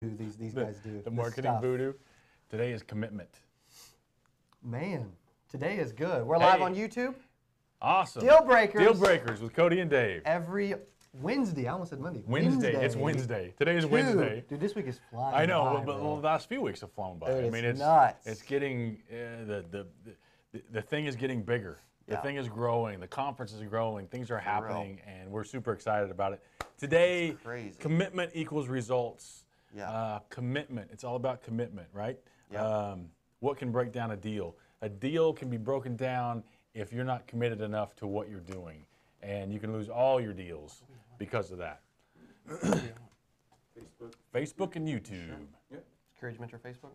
these guys do. The marketing voodoo. Today is commitment. Man, today is good. We're live on YouTube. Awesome. Deal Breakers. Deal Breakers with Cody and Dave. Every Wednesday. I almost said Monday. Wednesday. It's Wednesday. Today is Wednesday. Dude, this week is flying I know, by, but the last few weeks have flown by. Dude, I mean, it's nuts. It's getting the thing is getting bigger. The thing is growing. The conference is growing. Things are happening, and we're super excited about it. Today, commitment equals results. Commitment. It's all about commitment, right? What can break down a deal? A deal can be broken down if you're not committed enough to what you're doing, and you can lose all your deals because of that. Facebook and YouTube. Yep. Courage Mentor Facebook.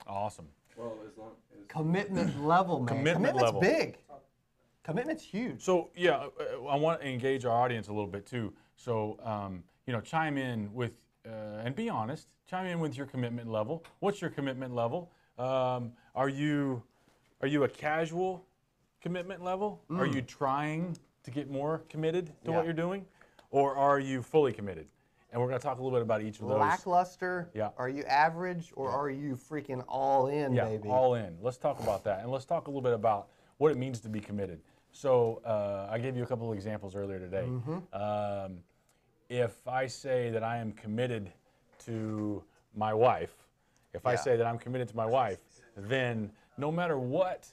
Awesome. Well, as long as commitment level, man. Commitment's big. Commitment's huge. So yeah, I want to engage our audience a little bit too. So you know, chime in with and be honest. Chime in with your commitment level. What's your commitment level? Are you a casual commitment level? Are you trying to get more committed to what you're doing, or are you fully committed? And we're going to talk a little bit about each of those. Lackluster. Are you average, or are you freaking all in, baby? All in. Let's talk about that, and let's talk a little bit about what it means to be committed. So I gave you a couple of examples earlier today. If I say that I am committed to my wife, if I say that I'm committed to my wife, then no matter what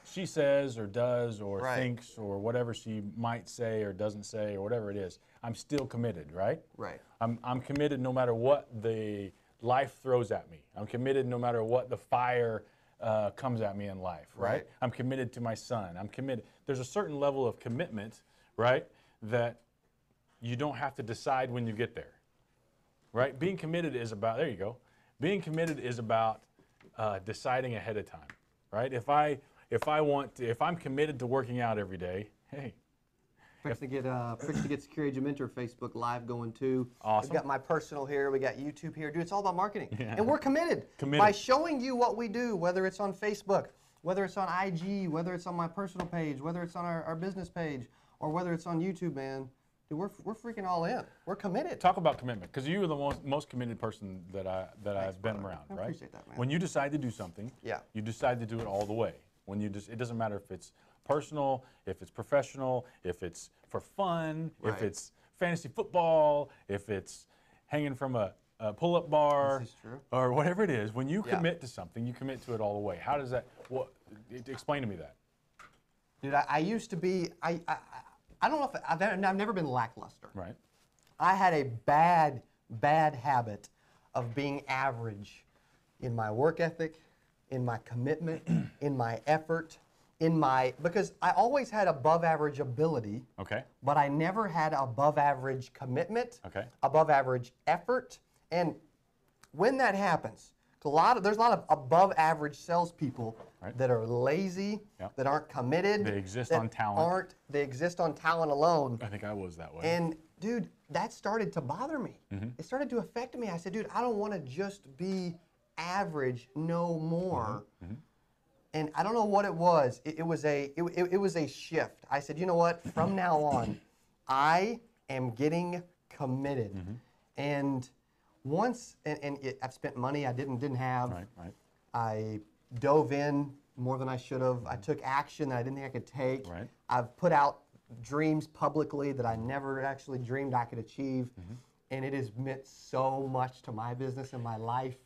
she says or does or thinks or whatever she might say or doesn't say or whatever it is, I'm still committed, right? Right. I'm committed no matter what the life throws at me. I'm committed no matter what the fire comes at me in life, right? I'm committed to my son. I'm committed. There's a certain level of commitment, right, that you don't have to decide when you get there, right? Being committed is about, there you go. Being committed is about deciding ahead of time, right? If I'm committed to working out every day, hey. Fix to get Security Mentor Facebook Live going too. Awesome. We've got my personal here. We got YouTube here. Dude, it's all about marketing. And we're committed. By showing you what we do, whether it's on Facebook, whether it's on IG, whether it's on my personal page, whether it's on our business page, or whether it's on YouTube, man. Dude, we're freaking all in. We're committed. Talk about commitment, because you are the most committed person that I've been around, right? I appreciate that, man. When you decide to do something, you decide to do it all the way. When you it doesn't matter if it's personal, if it's professional, if it's for fun, if it's fantasy football, if it's hanging from a pull-up bar, or whatever it is. When you commit to something, you commit to it all the way. How does that? Explain to me that. Dude, I used to be. I don't know if I've never been lackluster. Right. I had a bad habit of being average in my work ethic, in my commitment, in my effort, because I always had above average ability. But I never had above average commitment. Above average effort. And when that happens, there's a lot of above average salespeople that are lazy, that aren't committed. They exist on talent. They exist on talent alone. I think I was that way. And dude, that started to bother me. It started to affect me. I said, dude, I don't want to just be average no more. And I don't know what it was. It was a shift. I said, you know what? From now on, I am getting committed. And once, I've spent money I didn't have. I dove in more than I should have. I took action that I didn't think I could take. I've put out dreams publicly that I never actually dreamed I could achieve. And it has meant so much to my business and my life.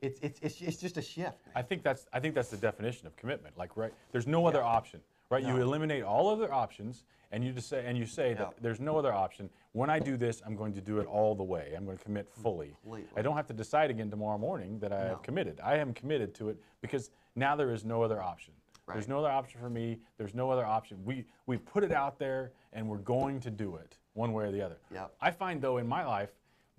It's just a shift. I think that's the definition of commitment. Like, there's no other option, right? You eliminate all other options, and you say that there's no other option. When I do this, I'm going to do it all the way. I'm going to commit fully. I don't have to decide again tomorrow morning that I have committed. I am committed to it because now there is no other option. There's no other option for me. There's no other option. We put it out there, and we're going to do it one way or the other. I find, though, in my life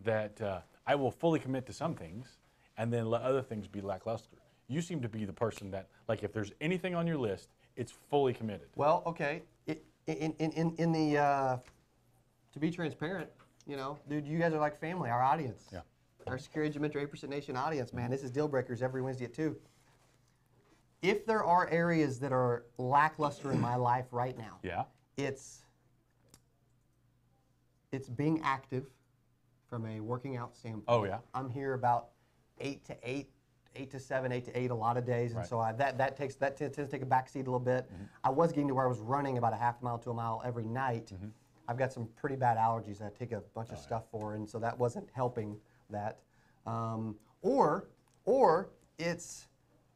that I will fully commit to some things and then let other things be lackluster. You seem to be the person that, like, if there's anything on your list, it's fully committed. Well, okay. To be transparent, you know, dude, you guys are like family, our audience. Our Security Mentor 8% Nation audience, man. This is Deal Breakers every Wednesday at 2. If there are areas that are lackluster in my life right now, it's being active from a working out standpoint. Oh, yeah? I'm here about 8 to 8, 8 to 7, 8 to 8 a lot of days, and so that tends to take a backseat a little bit. I was getting to where I was running about a half mile to a mile every night. I've got some pretty bad allergies that I take a bunch of stuff for, and so that wasn't helping that. Or it's,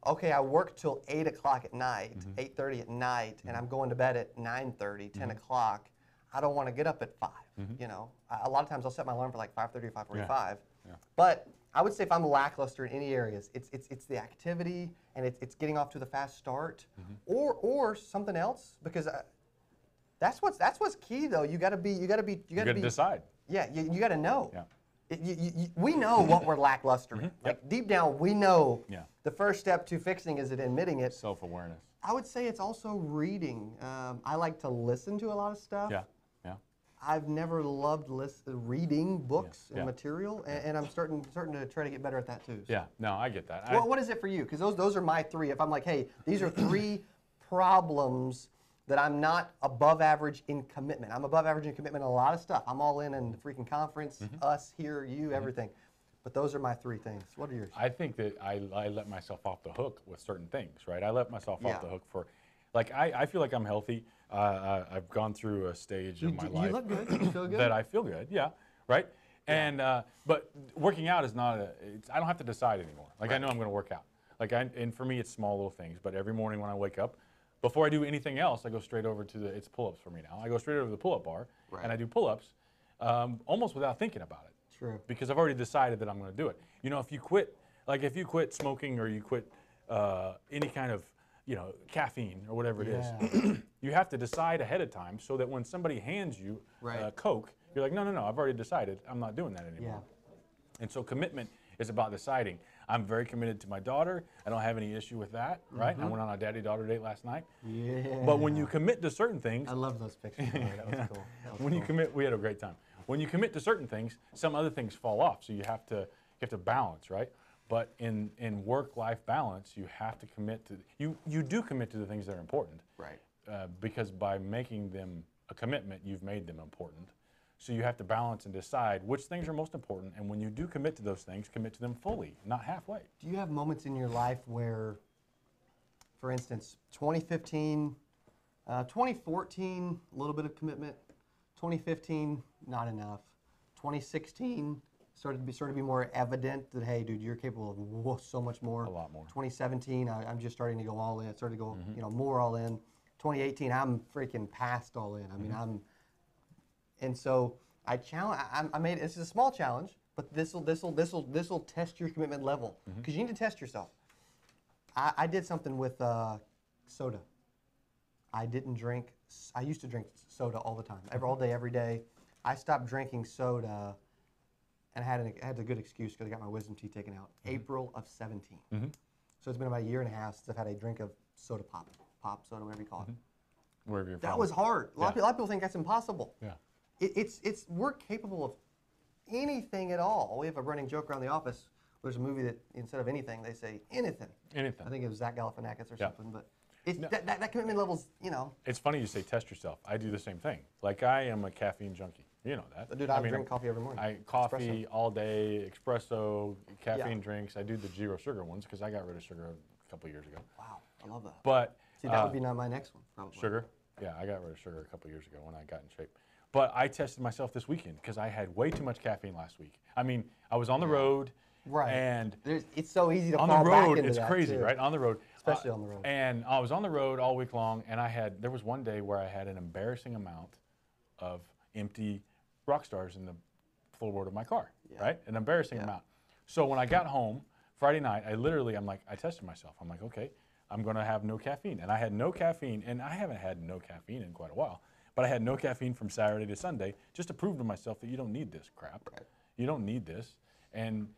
okay, I work till 8 o'clock at night, 8:30 at night, and I'm going to bed at 9:30, 10 o'clock. I don't want to get up at 5. You know, a lot of times I'll set my alarm for like 5:30 or 5:45. But I would say if I'm lackluster in any areas, it's the activity and it's getting off to the fast start, or something else, because that's what's key though. You got to decide. Yeah, you got to know. Yeah. We know what we're lackluster in. Like deep down, we know the first step to fixing is admitting it. Self-awareness. I would say it's also reading. I like to listen to a lot of stuff. Yeah. I've never loved reading books and material, and I'm starting to try to get better at that too. So. Yeah, no, I get that. Well, what is it for you? Because those are my 3. If I'm like, hey, these are 3 problems that I'm not above average in commitment. I'm above average in commitment in a lot of stuff. I'm all in the freaking conference, us, here, you, everything. But those are my 3 things. What are yours? I think that I let myself off the hook with certain things, right? I let myself off the hook for, like, I feel like I'm healthy. I've gone through a stage in my life. You look good. You feel good. That I feel good, yeah, right? And but working out is not I don't have to decide anymore. Like I know I'm going to work out. Like and for me, it's small little things. But every morning when I wake up, before I do anything else, I go straight over to it's pull-ups for me now. I go straight over to the pull-up bar and I do pull-ups, almost without thinking about it. True. Because I've already decided that I'm going to do it. You know, if you quit smoking or you quit any kind of caffeine or whatever it is, you have to decide ahead of time so that when somebody hands you Coke, you're like, no, I've already decided I'm not doing that anymore. And so commitment is about deciding. I'm very committed to my daughter. I don't have any issue with that, right? I went on a daddy-daughter date last night. But when you commit to certain things, I love those pictures. That was cool. When you commit, we had a great time. When you commit to certain things, some other things fall off. So you have to balance, right? But in work-life balance, you have to commit to you do commit to the things that are important, right? Because by making them a commitment, you've made them important. So you have to balance and decide which things are most important. And when you do commit to those things, commit to them fully, not halfway. Do you have moments in your life where, for instance, 2015, 2014, a little bit of commitment, 2015, not enough, 2016. Started to be more evident that, hey, dude, you're capable of so much more. A lot more. 2017, I'm just starting to go all in. Started to go, more all in. 2018, I'm freaking past all in. I mean, and so I made this is a small challenge, but this will test your commitment level because you need to test yourself. I did something with soda. I didn't drink. I used to drink soda all the time, all day, every day. I stopped drinking soda. And I had a good excuse because I got my wisdom teeth taken out. April of 17. So it's been about a year and a half since I've had a drink of soda pop soda, whatever you call it. Wherever you're from. That was hard. A lot of people think that's impossible. Yeah. We're capable of anything at all. We have a running joke around the office. There's a movie that instead of anything, they say anything. Anything. I think it was Zach Galifianakis or something, but that commitment level's, It's funny you say test yourself. I do the same thing. Like I am a caffeine junkie. You know that. Dude, I drink coffee every morning. Coffee all day, espresso, caffeine drinks. I do the 0 sugar ones because I got rid of sugar a couple years ago. Wow, I love that. But see, that would be my next one, probably. Sugar? Yeah, I got rid of sugar a couple years ago when I got in shape. But I tested myself this weekend because I had way too much caffeine last week. I mean, I was on the road. Right. And it's so easy to on fall the back road, into it's that crazy, too. right? On the road. Especially on the road. And I was on the road all week long, and there was one day where I had an embarrassing amount of empty rock stars in the floorboard of my car, right? An embarrassing amount. So when I got home Friday night, I tested myself. I'm like, okay, I'm going to have no caffeine. And I had no caffeine, and I haven't had no caffeine in quite a while, but I had no caffeine from Saturday to Sunday just to prove to myself that you don't need this crap. Right. You don't need this. And,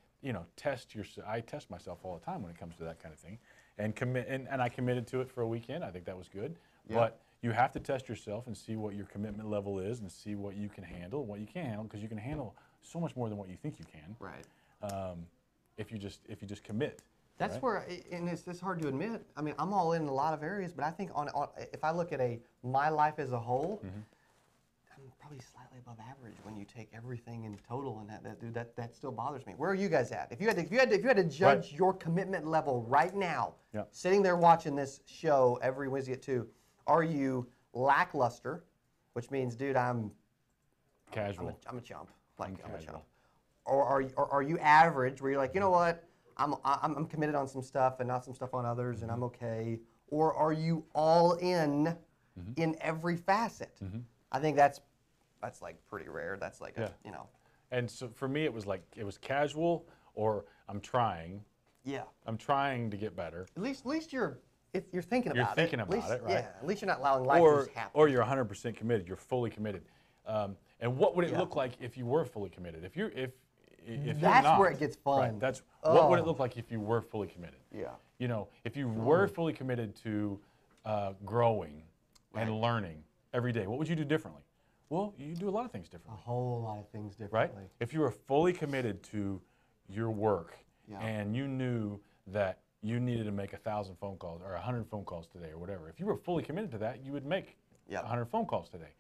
I test myself all the time when it comes to that kind of thing. And and I committed to it for a weekend. I think that was good. Yeah. But you have to test yourself and see what your commitment level is and see what you can handle and what you can't handle, because you can handle so much more than what you think you can. Right. If you just commit. That's where, and it's hard to admit. I mean, I'm all in a lot of areas, but I think if I look at my life as a whole, I'm probably slightly above average when you take everything in total, and that still bothers me. Where are you guys at? If you had to judge your commitment level right now, sitting there watching this show every Wednesday at 2, are you lackluster, which means, dude, I'm casual. I'm a chump. Like I'm a chump. Or are you average, where you're like, you know what, I'm committed on some stuff and not some stuff on others, and I'm okay? Or are you all in every facet? I think that's like pretty rare. That's like you know. And so for me, it was casual, or I'm trying. Yeah. I'm trying to get better. At least you're thinking about it. You're thinking about it, right? Yeah. At least you're not allowing life to just happen. Or you're 100% committed. You're fully committed. And what would it look like if you were fully committed? If you're that's not, where it gets fun. Right, that's what would it look like if you were fully committed? Yeah. You know, if you were fully committed to growing and learning every day, what would you do differently? Well, you do a lot of things differently. A whole lot of things differently. Right? If you were fully committed to your work and you knew that you needed to make 1,000 phone calls or 100 phone calls today or whatever, if you were fully committed to that, you would make 100 phone calls today.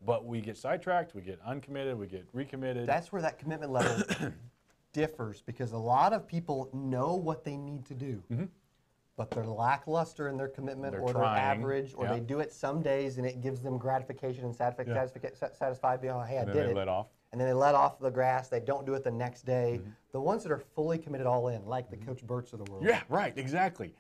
But we get sidetracked, we get uncommitted, we get recommitted. That's where that commitment level differs, because a lot of people know what they need to do, but they're lackluster in their commitment, or they're average, or they do it some days and it gives them gratification and satisfied beyond, hey, I did it. Let off. And then they let off the grass. They don't do it the next day. The ones that are fully committed all in, like the Coach Burts of the world. Yeah, right, exactly.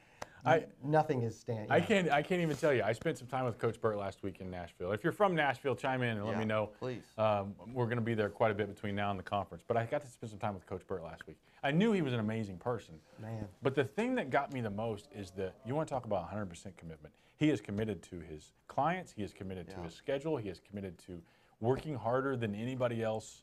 Nothing is standing. I can't even tell you. I spent some time with Coach Burt last week in Nashville. If you're from Nashville, chime in and let me know. Please. We're going to be there quite a bit between now and the conference. But I got to spend some time with Coach Burt last week. I knew he was an amazing person. Man. But the thing that got me the most is that you want to talk about 100% commitment. He is committed to his clients. He is committed to his schedule. He is committed to working harder than anybody else.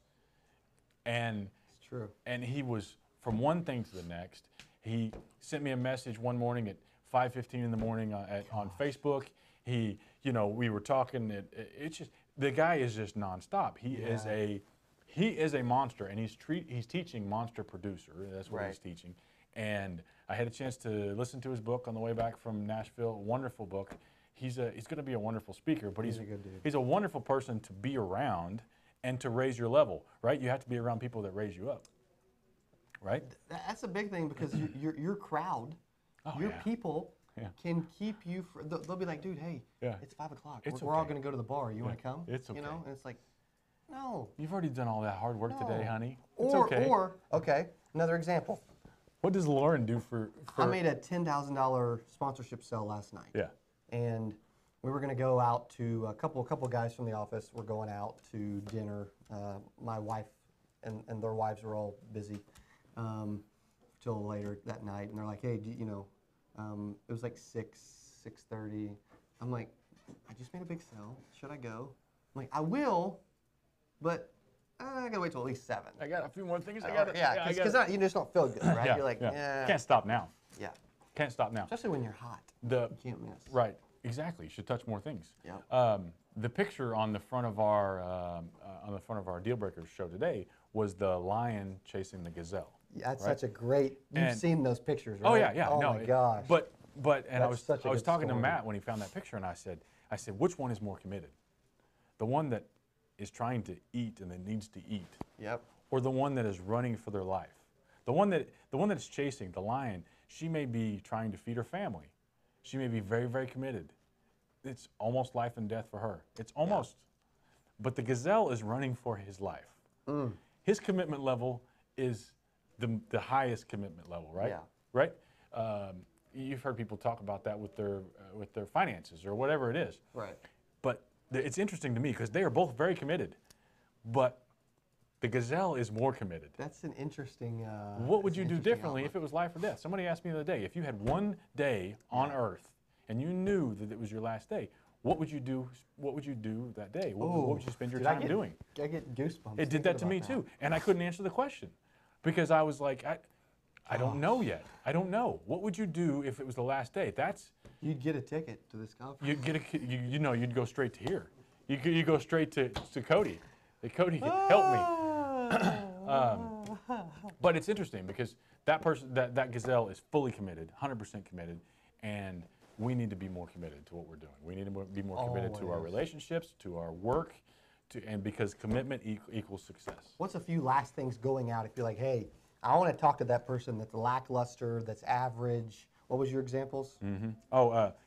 And it's true. And he was from one thing to the next. He sent me a message one morning at 5:15 in the morning on Facebook. We were talking. It's just, the guy is just nonstop. He is a monster, and he's teaching Monster Producer. That's what he's teaching. And I had a chance to listen to his book on the way back from Nashville. Wonderful book. He's going to be a wonderful speaker, but he's a good dude. He's a wonderful person to be around and to raise your level. Right? You have to be around people that raise you up. Right? That's a big thing, because your crowd. Your people can keep you. They'll be like, dude, hey, it's 5 o'clock. We're all going to go to the bar. You want to come? It's okay. You know, and it's like, no. You've already done all that hard work today, honey. It's okay. Okay, another example. What does Lauren do for? I made a $10,000 sponsorship sale last night. Yeah. And we were going to go out to a couple guys from the office. We're going out to dinner. My wife and their wives were all busy till later that night, and they're like, hey, it was like 6:30. I'm like, I just made a big sale. Should I go? I'm like, I will, but I gotta wait till at least 7. I got a few more things I gotta. Because you just don't feel good, right? You're like, Can't stop now. Yeah. Can't stop now. Especially when you're hot. You can't miss. Right. Exactly. You should touch more things. Yeah. The picture on the front of our Deal Breakers show today was the lion chasing the gazelle. That's such a great. You've seen those pictures, right? Oh yeah. Oh my gosh. But I was talking to story. Matt when he found that picture, and I said, which one is more committed? The one that is trying to eat and that needs to eat. Yep. Or the one that is running for their life. The one that is chasing the lion. She may be trying to feed her family. She may be very, very committed. It's almost life and death for her. It's almost. But the gazelle is running for his life. His commitment level is the highest commitment level, right? Yeah. Right? You've heard people talk about that with their finances or whatever it is. Right. But it's interesting to me because they are both very committed, but the gazelle is more committed. That's an interesting. What would you do differently if it was life or death? Somebody asked me the other day, if you had one day on Earth and you knew that it was your last day, what would you do? What would you do that day? What would you spend your time doing? I get goosebumps. It did that to me too, and I couldn't answer the question because I was like, I don't know yet. I don't know. What would you do if it was the last day? You'd get a ticket to this conference. You'd get you'd go straight to here. You go straight to Cody. Hey, Cody, help me. But it's interesting because that person, that gazelle is fully committed, 100% committed, and we need to be more committed to what we're doing. We need to be more committed to our relationships, to our work, and because commitment equals success. What's a few last things going out if you're like, hey, I want to talk to that person that's lackluster, that's average. What was your examples?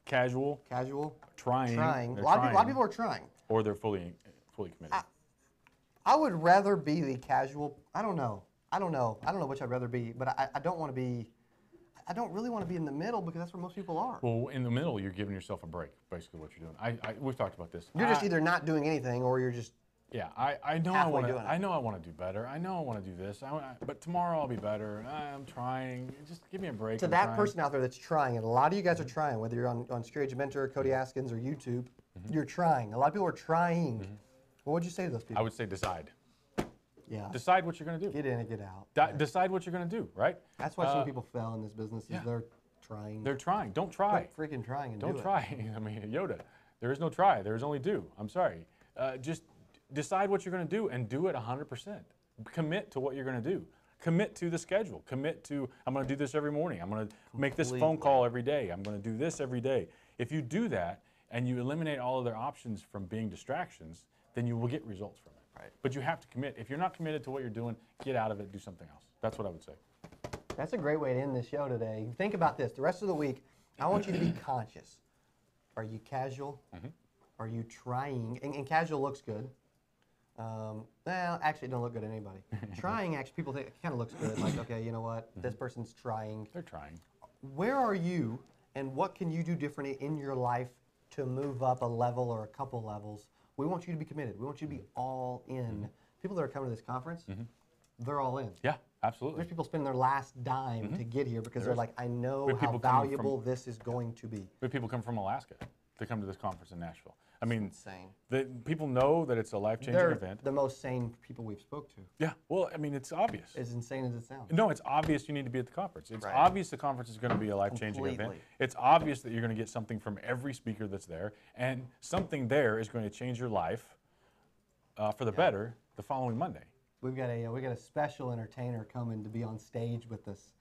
Casual. Casual. Trying. A lot of people are trying. Or they're fully committed. I would rather be the casual. I don't know which I'd rather be, but I don't want to be. I don't really want to be in the middle because that's where most people are. Well, in the middle, you're giving yourself a break. Basically, what you're doing. We've talked about this. You're just either not doing anything or you're just. Yeah, I know I want to. I know I want to do better. I know I want to do this. But tomorrow I'll be better. I'm trying. Just give me a break. To that person out there that's trying, and a lot of you guys are trying, whether you're on Scary Age Mentor, Cody Askins, or YouTube, you're trying. A lot of people are trying. What would you say to those people? I would say decide. Yeah. Decide what you're going to do. Get in and get out. Decide what you're going to do, right? That's why some people fail in this business. Is they're trying. They're trying. Don't try. Quit freaking trying and Don't do try. I mean, Yoda. There is no try. There is only do. I'm sorry. Just decide what you're going to do and do it 100%. Commit to what you're going to do. Commit to the schedule. Commit to, I'm going to do this every morning. I'm going to make this phone call every day. I'm going to do this every day. If you do that and you eliminate all other options from being distractions, then you will get results from it. Right. But you have to commit. If you're not committed to what you're doing, get out of it, do something else. That's what I would say. That's a great way to end this show today. Think about this. The rest of the week, I want you to be conscious. Are you casual? Are you trying? And casual looks good. Well, actually, it don't look good to anybody. Trying, actually, people think it kind of looks good. Like, okay, you know what? This person's trying. They're trying. Where are you, and what can you do differently in your life to move up a level or a couple levels? We want you to be committed. We want you to be all in. People that are coming to this conference, they're all in. Yeah, absolutely. There's people spending their last dime to get here because they're like, I know how valuable this is going to be. We have people come from Alaska to come to this conference in Nashville. I mean, insane. People know that it's a life-changing event. The most sane people we've spoke to. Yeah, well, I mean, it's obvious. As insane as it sounds. No, it's obvious you need to be at the conference. It's obvious the conference is going to be a life-changing event. It's obvious that you're going to get something from every speaker that's there, and something there is going to change your life for the better the following Monday. We got a special entertainer coming to be on stage with us.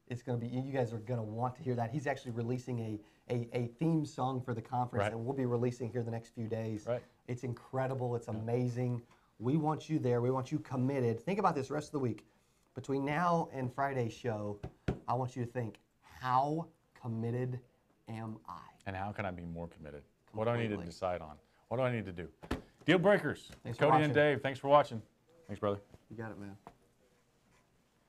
It's going to be, you guys are going to want to hear that. He's actually releasing a theme song for the conference that we'll be releasing here the next few days. Right. It's incredible. It's amazing. We want you there. We want you committed. Think about this the rest of the week. Between now and Friday's show, I want you to think, how committed am I? And how can I be more committed? What do I need to decide on? What do I need to do? Deal breakers. Thanks Cody and Dave, thanks for watching. Thanks, brother. You got it, man.